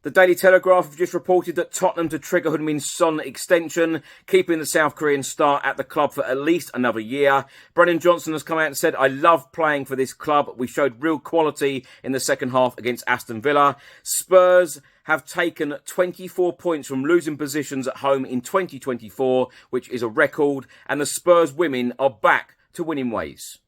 The Daily Telegraph have just reported that Tottenham to trigger HeungMin Son Extension, keeping the South Korean star at the club for at least another year. Brennan has come out and said, "I love playing for this club. We showed real quality in the second half against Aston Villa." Spurs have taken 24 points from losing positions at home in 2024, which is a record, and the Spurs women are back to winning ways.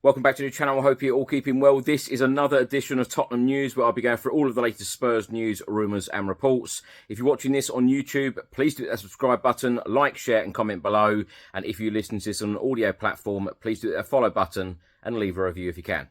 Welcome back to the channel. I hope you're all keeping well. This is another edition of Tottenham News, where I'll be going through all of the latest Spurs news, rumours and reports. If you're watching this on YouTube, please do that subscribe button, like, share and comment below. And if you listen to this on an audio platform, please do that follow button and leave a review if you can.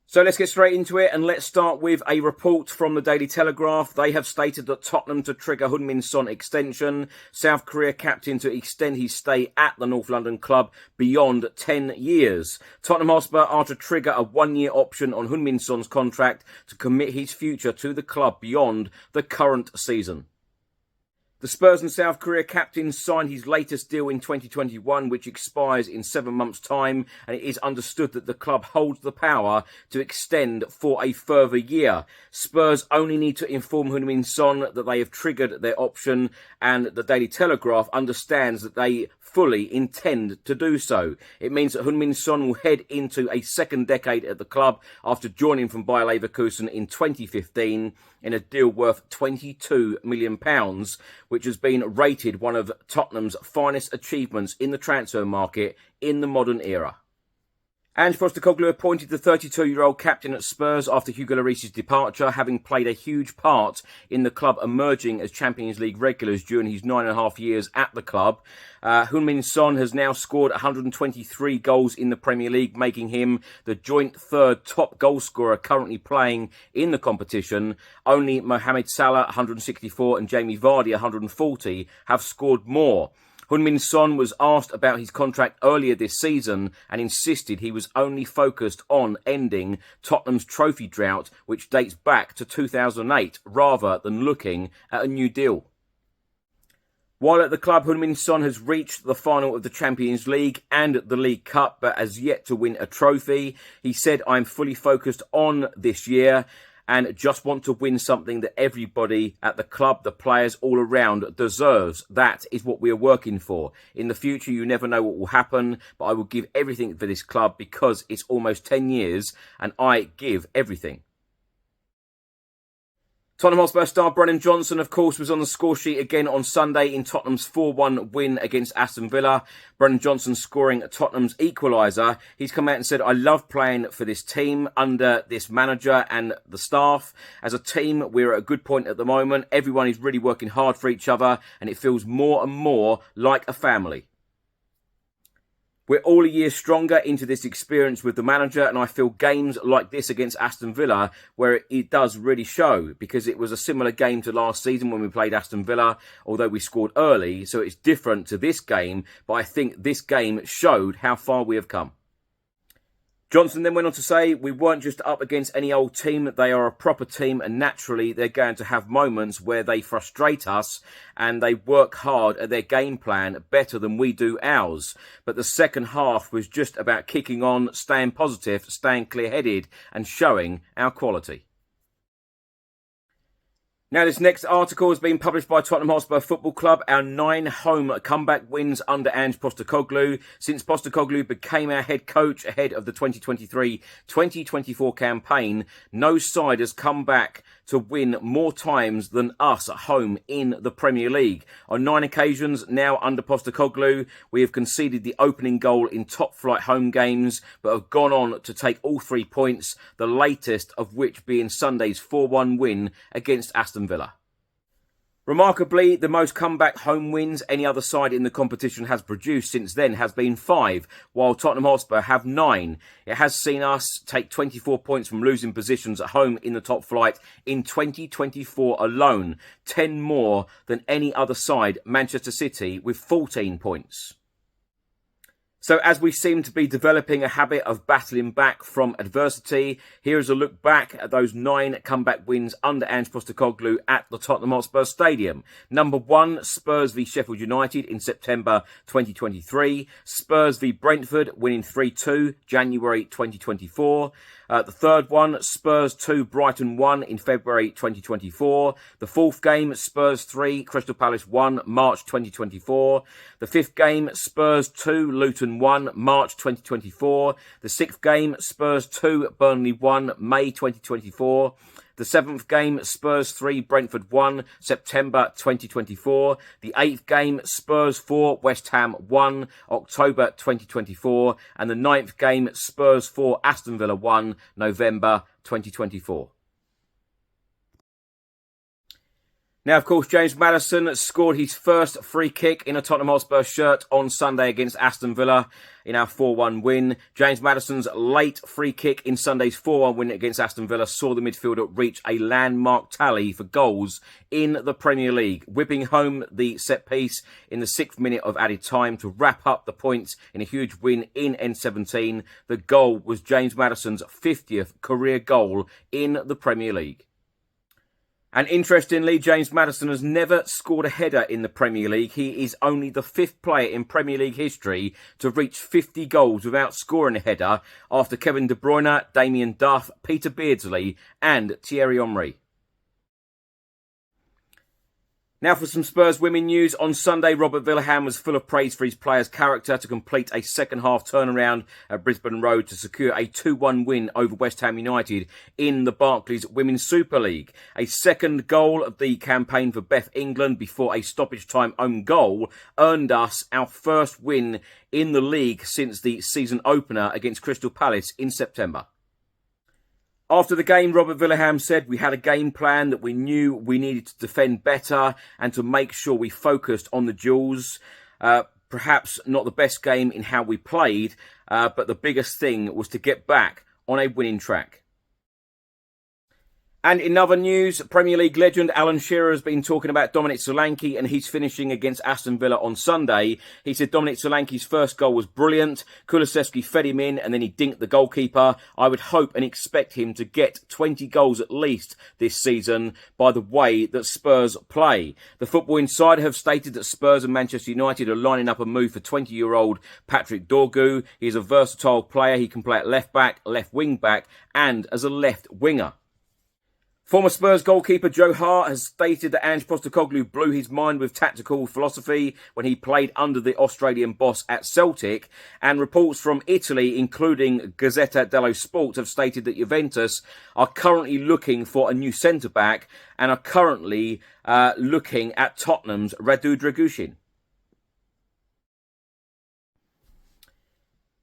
So let's get straight into it, and let's start with a report from the Daily Telegraph. They have stated that Tottenham to trigger HeungMin Son Extension, South Korea captain to extend his stay at the North London club beyond 10 years. Tottenham Hotspur are to trigger a one-year option on HeungMin Son's contract to commit his future to the club beyond the current season. The Spurs and South Korea captain signed his latest deal in 2021, which expires in 7 months' time, and it is understood that the club holds the power to extend for a further year. Spurs only need to inform HeungMin Son that they have triggered their option, and the Daily Telegraph understands that they fully intend to do so. It means that HeungMin Son will head into a second decade at the club after joining from Bayer Leverkusen in 2015 in a deal worth £22 million, which has been rated one of Tottenham's finest achievements in the transfer market in the modern era. Ange Postecoglou appointed the 32-year-old captain at Spurs after Hugo Lloris's departure, having played a huge part in the club emerging as Champions League regulars during his 9.5 years at the club. HeungMin Son has now scored 123 goals in the Premier League, making him the joint third top goal scorer currently playing in the competition. Only Mohamed Salah, 164, and Jamie Vardy, 140, have scored more. HeungMin Son was asked about his contract earlier this season and insisted he was only focused on ending Tottenham's trophy drought, which dates back to 2008, rather than looking at a new deal. While at the club, HeungMin Son has reached the final of the Champions League and the League Cup, but has yet to win a trophy. He said, "I'm fully focused on this year and just want to win something that everybody at the club, the players all around, deserves. That is what we are working for. In the future, you never know what will happen, but I will give everything for this club because it's almost 10 years and I give everything." Tottenham Hotspur star Brennan, of course, was on the score sheet again on Sunday in Tottenham's 4-1 win against Aston Villa. Brennan scoring Tottenham's equaliser. He's come out and said, "I love playing for this team under this manager and the staff. As a team, we're at a good point at the moment. Everyone is really working hard for each other and it feels more and more like a family. We're all a year stronger into this experience with the manager, and I feel games like this against Aston Villa where it does really show, because it was a similar game to last season when we played Aston Villa, although we scored early, so it's different to this game, but I think this game showed how far we have come." Johnson then went on to say, "We weren't just up against any old team. They are a proper team, and naturally they're going to have moments where they frustrate us and they work hard at their game plan better than we do ours. But the second half was just about kicking on, staying positive, staying clear-headed and showing our quality." Now, this next article has been published by Tottenham Hotspur Football Club. Our 9 home comeback wins under Ange Postecoglou. Since Postecoglou became our head coach ahead of the 2023-2024 campaign, no side has come back to win more times than us at home in the Premier League. On 9 occasions now under Postecoglou, we have conceded the opening goal in top-flight home games, but have gone on to take all 3 points, the latest of which being Sunday's 4-1 win against Aston Villa. Remarkably, the most comeback home wins any other side in the competition has produced since then has been 5, while Tottenham Hotspur have 9. It has seen us take 24 points from losing positions at home in the top flight in 2024 alone, 10 more than any other side, Manchester City, with 14 points. So as we seem to be developing a habit of battling back from adversity, here is a look back at those 9 comeback wins under Ange Postecoglou at the Tottenham Hotspur Stadium. Number 1, Spurs v Sheffield United in September 2023. Spurs v Brentford, winning 3-2, January 2024. The third one, Spurs 2, Brighton 1 in February 2024. The fourth game, Spurs 3, Crystal Palace 1, March 2024. The fifth game, Spurs 2, Luton 1, March 2024. The sixth game, Spurs 2, Burnley 1, May 2024. The seventh game, Spurs 3, Brentford 1, September 2024. The eighth game, Spurs 4, West Ham 1, October 2024. And the ninth game, Spurs 4, Aston Villa 1, November 2024. Now, of course, James Madison scored his first free kick in a Tottenham Hotspur shirt on Sunday against Aston Villa in our 4-1 win. James Madison's late free kick in Sunday's 4-1 win against Aston Villa saw the midfielder reach a landmark tally for goals in the Premier League, whipping home the set piece in the 6th minute of added time to wrap up the points in a huge win in N17. The goal was James Madison's 50th career goal in the Premier League. And interestingly, James Madison has never scored a header in the Premier League. He is only the 5th player in Premier League history to reach 50 goals without scoring a header, after Kevin De Bruyne, Damien Duff, Peter Beardsley and Thierry Henry. Now for some Spurs women news. On Sunday, Robert Villahan was full of praise for his players' character to complete a second-half turnaround at Brisbane Road to secure a 2-1 win over West Ham United in the Barclays Women's Super League. A second goal of the campaign for Beth England before a stoppage-time own goal earned us our first win in the league since the season opener against Crystal Palace in September. After the game, Robert Villahan said we had a game plan that we knew we needed to defend better and to make sure we focused on the duels. Perhaps not the best game in how we played, but the biggest thing was to get back on a winning track. And in other news, Premier League legend Alan Shearer has been talking about Dominic Solanke and his finishing against Aston Villa on Sunday. He said Dominic Solanke's first goal was brilliant. Kulusevski fed him in and then he dinked the goalkeeper. I would hope and expect him to get 20 goals at least this season by the way that Spurs play. The Football Insider have stated that Spurs and Manchester United are lining up a move for 20-year-old Patrick Dorgu. He is a versatile player. He can play at left back, left wing back and as a left winger. Former Spurs goalkeeper Joe Hart has stated that Ange Postecoglou blew his mind with tactical philosophy when he played under the Australian boss at Celtic, and reports from Italy, including Gazzetta dello Sport, have stated that Juventus are currently looking for a new centre-back and are currently looking at Tottenham's Radu Dragusin.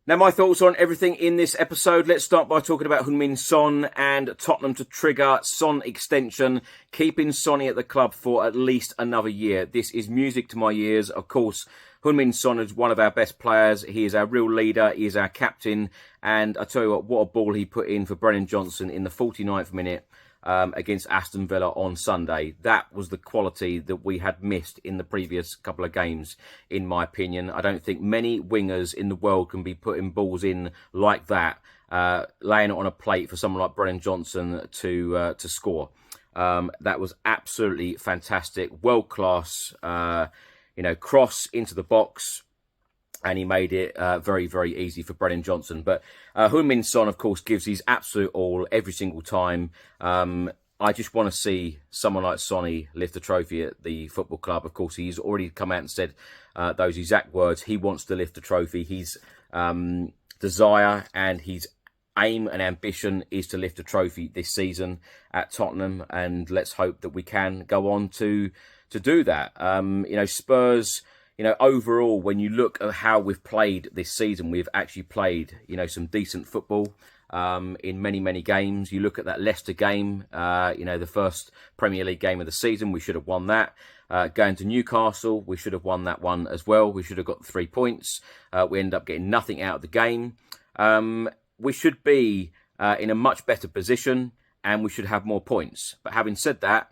Now, my thoughts on everything in this episode. Let's start by talking about Heung-Min Son and Tottenham to trigger Son Extension, keeping Sonny at the club for at least another year. This is music to my ears. Of course, Heung-Min Son is one of our best players. He is our real leader. He is our captain. And I tell you what a ball he put in for Brennan Johnson in the 49th minute. Against Aston Villa on Sunday. That was the quality that we had missed in the previous couple of games, in my opinion. I don't think many wingers in the world can be putting balls in like that, laying it on a plate for someone like Brennan Johnson to score. That was absolutely fantastic. World class, cross into the box. And he made it very, very easy for Brennan Johnson. But Heung-Min Son, of course, gives his absolute all every single time. I just want to see someone like Sonny lift the trophy at the football club. Of course, he's already come out and said those exact words. He wants to lift the trophy. His desire and his aim and ambition is to lift a trophy this season at Tottenham, and let's hope that we can go on to do that. Spurs, overall, when you look at how we've played this season, we've actually played, some decent football in many games. You look at that Leicester game, the first Premier League game of the season, we should have won that. Going to Newcastle, we should have won that one as well. We should have got the 3 points. We end up getting nothing out of the game. We should be in a much better position, and we should have more points. But having said that,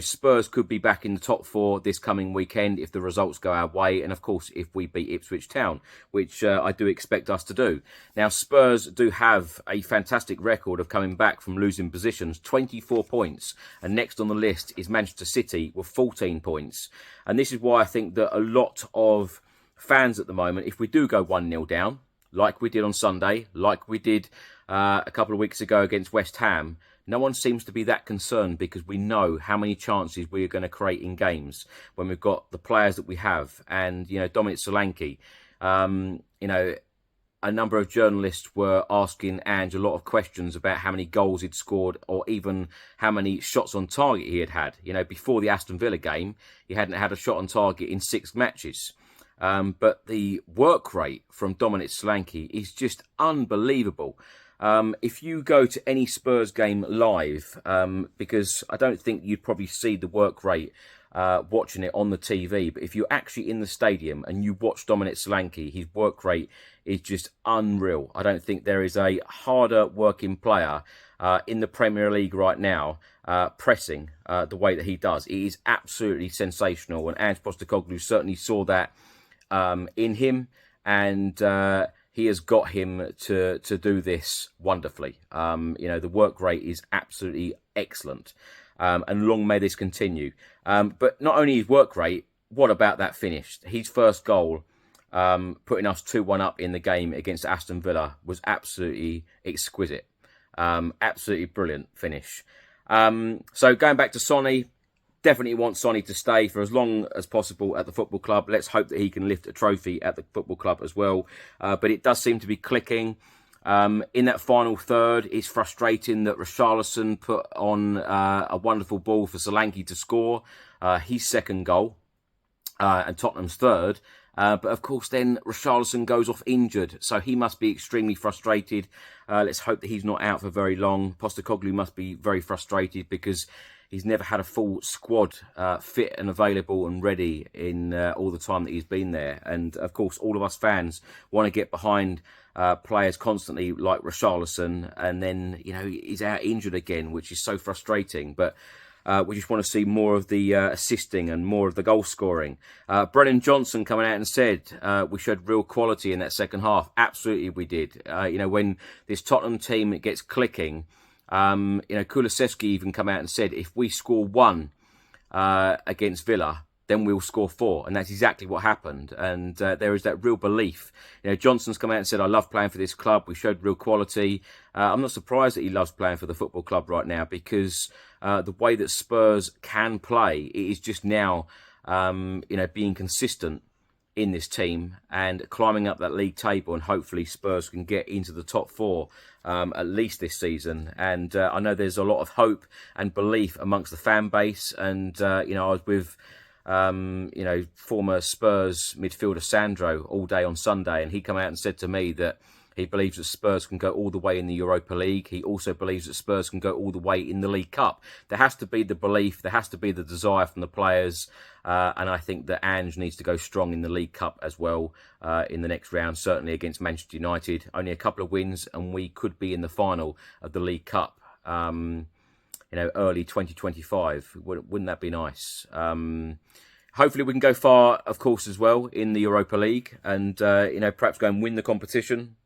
Spurs could be back in the top 4 this coming weekend if the results go our way, and of course if we beat Ipswich Town, which I do expect us to do. Now, Spurs do have a fantastic record of coming back from losing positions, 24 points, and next on the list is Manchester City with 14 points. And this is why I think that a lot of fans at the moment, if we do go 1-0 down, like we did on Sunday, like we did a couple of weeks ago against West Ham, no one seems to be that concerned, because we know how many chances we are going to create in games when we've got the players that we have. And, Dominic Solanke, a number of journalists were asking Ange a lot of questions about how many goals he'd scored, or even how many shots on target he had. Before the Aston Villa game, he hadn't had a shot on target in 6 matches. But the work rate from Dominic Solanke is just unbelievable. If you go to any Spurs game live, because I don't think you'd probably see the work rate watching it on the TV, but if you're actually in the stadium and you watch Dominic Solanke, his work rate is just unreal. I don't think there is a harder working player in the Premier League right now pressing the way that he does. It is absolutely sensational, and Ange Postecoglou certainly saw that in him, and he has got him to do this wonderfully. The work rate is absolutely excellent, and long may this continue. But not only his work rate, what about that finish? His first goal, putting us 2-1 up in the game against Aston Villa, was absolutely exquisite. Absolutely brilliant finish. So going back to Sonny, definitely want Sonny to stay for as long as possible at the football club. Let's hope that he can lift a trophy at the football club as well. But it does seem to be clicking. In that final third, it's frustrating that Richarlison put on a wonderful ball for Solanke to score his second goal, and Tottenham's third. But of course, then Richarlison goes off injured, so he must be extremely frustrated. Let's hope that he's not out for very long. Postecoglou must be very frustrated, because he's never had a full squad fit and available and ready in all the time that he's been there. And of course, all of us fans want to get behind players constantly like Richarlison, and then he's out injured again, which is so frustrating. But we just want to see more of the assisting and more of the goal scoring. Brennan Johnson coming out and said we showed real quality in that second half. Absolutely, we did. When this Tottenham team gets clicking, Kulusevski even come out and said, if we score 1 against Villa, then we'll score 4. And that's exactly what happened. And there is that real belief. Johnson's come out and said, I love playing for this club. We showed real quality. I'm not surprised that he loves playing for the football club right now, because the way that Spurs can play, it is just now, being consistent in this team and climbing up that league table, and hopefully Spurs can get into the top 4 at least this season. And I know there's a lot of hope and belief amongst the fan base. And I was with former Spurs midfielder Sandro all day on Sunday, and he came out and said to me that he believes that Spurs can go all the way in the Europa League. He also believes that Spurs can go all the way in the League Cup. There has to be the belief, there has to be the desire from the players, and I think that Ange needs to go strong in the League Cup as well in the next round, certainly against Manchester United. Only a couple of wins and we could be in the final of the League Cup, early 2025. Wouldn't that be nice? Hopefully we can go far, of course, as well in the Europa League, and perhaps go and win the competition.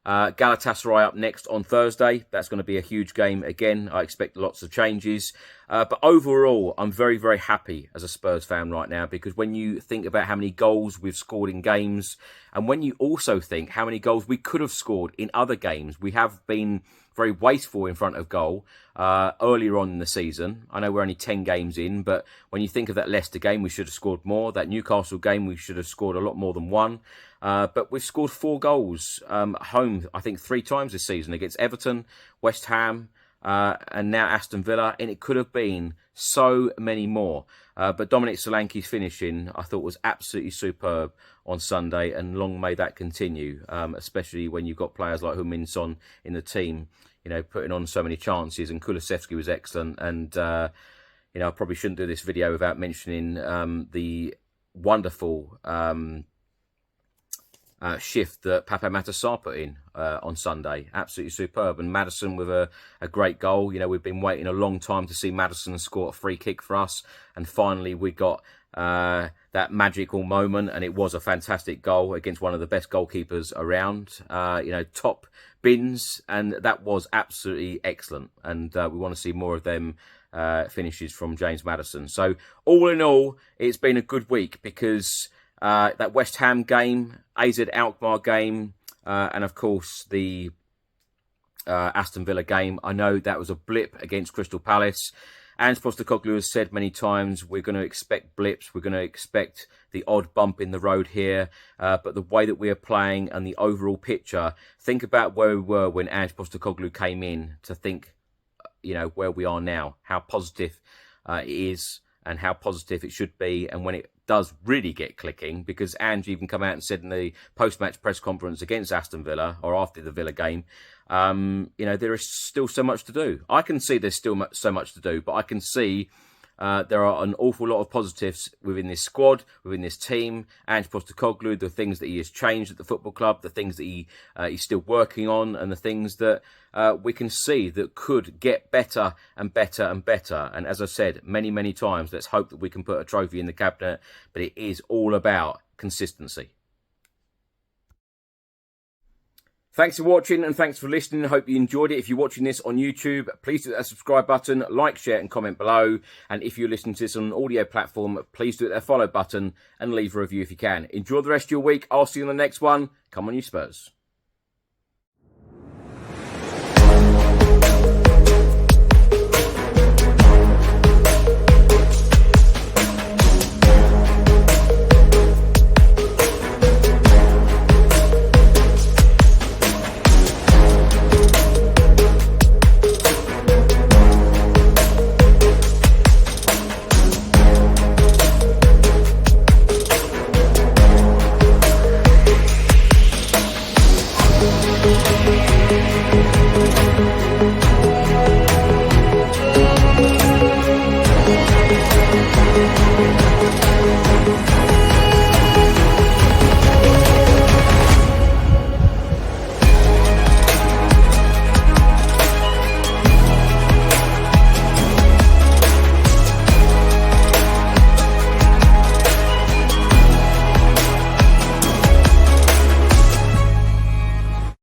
Galatasaray up next on Thursday. That's going to be a huge game again. I expect lots of changes. But overall, I'm very, very happy as a Spurs fan right now, because when you think about how many goals we've scored in games, and when you also think how many goals we could have scored in other games, we have been very wasteful in front of goal earlier on in the season. I know we're only 10 games in, but when you think of that Leicester game, we should have scored more. That Newcastle game, we should have scored a lot more than 1. But we've scored 4 goals home, I think 3 times this season, against Everton, West Ham, and now Aston Villa, and it could have been so many more. But Dominic Solanke's finishing, I thought, was absolutely superb on Sunday, and long may that continue, especially when you've got players like HeungMin Son in the team, you know, putting on so many chances, and Kulusevski was excellent. And, you know, I probably shouldn't do this video without mentioning the wonderful shift that Pape Matar Sarr put in on Sunday. Absolutely superb. And Madison with a great goal. You know, we've been waiting a long time to see Madison score a free kick for us. And finally we got that magical moment. And it was a fantastic goal against one of the best goalkeepers around. You know, top bins. And that was absolutely excellent. And we want to see more of them finishes from James Madison. So all in all, it's been a good week because that West Ham game, AZ Alkmaar game, and of course the Aston Villa game. I know that was a blip against Crystal Palace. Ange Postecoglou has said many times, we're going to expect blips, we're going to expect the odd bump in the road here, but the way that we are playing and the overall picture, think about where we were when Ange Postecoglou came in, to think, you know, where we are now, how positive it is and how positive it should be, and when it does really get clicking, because Ange even come out and said in the post-match press conference against Aston Villa, or after the Villa game, you know, there is still so much to do. I can see there's still so much to do, but I can see there are an awful lot of positives within this squad, within this team. Ange Postecoglou, the things that he has changed at the football club, the things that he's still working on, and the things that we can see that could get better and better and better. And as I said many, many times, let's hope that we can put a trophy in the cabinet, but it is all about consistency. Thanks for watching and thanks for listening. I hope you enjoyed it. If you're watching this on YouTube, please hit that subscribe button, like, share and comment below. And if you're listening to this on an audio platform, please do that follow button and leave a review if you can. Enjoy the rest of your week. I'll see you in the next one. Come on, you Spurs.